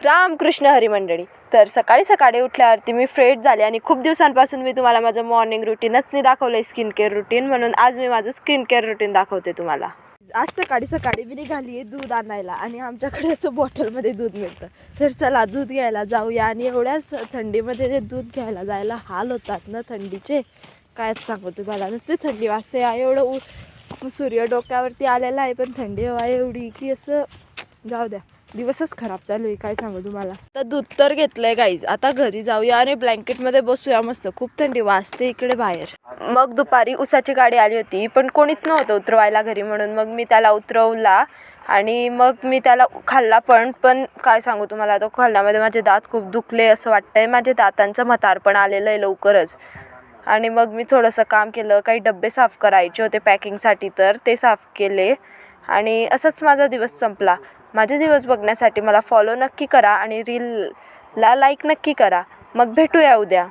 रामकृष्ण हरी मंडळी. तर सकाळी सकाळी उठल्यावरती मी फ्रेश झाले आणि खूप दिवसांपासून मी तुम्हाला माझं मॉर्निंग रुटीनच नाही दाखवलं आहे, स्किन केअर रुटीन. म्हणून आज मी माझं स्किन केअर रुटीन दाखवते तुम्हाला. आज सकाळी सकाळी मी निघाली आहे दूध आणायला आणि आमच्याकडे असं बॉटलमध्ये दूध मिळतं. तर चला दूध घ्यायला जाऊया. आणि एवढ्याच थंडीमध्ये जे दूध घ्यायला जायला हाल होतात ना थंडीचे, कायच सांगू तुम्हाला. नुसते थंडी वाजते. एवढं सूर्य डोक्यावरती आलेला आहे पण थंडी हवा एवढी की असं जाऊ द्या, दिवसच खराब चालू आहे, काय सांगू तुम्हाला. तर दूध तर घेतलंय गाईज, आता घरी जाऊया आणि ब्लँकेटमध्ये बसूया मस्त. खूप थंडी वाजते इकडे बाहेर. मग दुपारी उसाची गाडी आली होती पण कोणीच नव्हतं उतरवायला घरी, म्हणून मग मी त्याला उतरवला आणि मग मी त्याला खाल्ला पण काय सांगू तुम्हाला, तो खाल्ल्यामध्ये माझे दात खूप दुखले असं वाटतंय. माझे दातांचं म्हातारपण आलेलं आहे लवकरच. आणि मग मी थोडंसं काम केलं, काही डब्बे साफ करायचे होते पॅकिंगसाठी तर ते साफ केले आणि असंच माझा दिवस संपला. माझे दिवस बघण्यासाठी मला फॉलो नक्की करा आणि रीलला लाईक नक्की करा. मग भेटूया उद्या.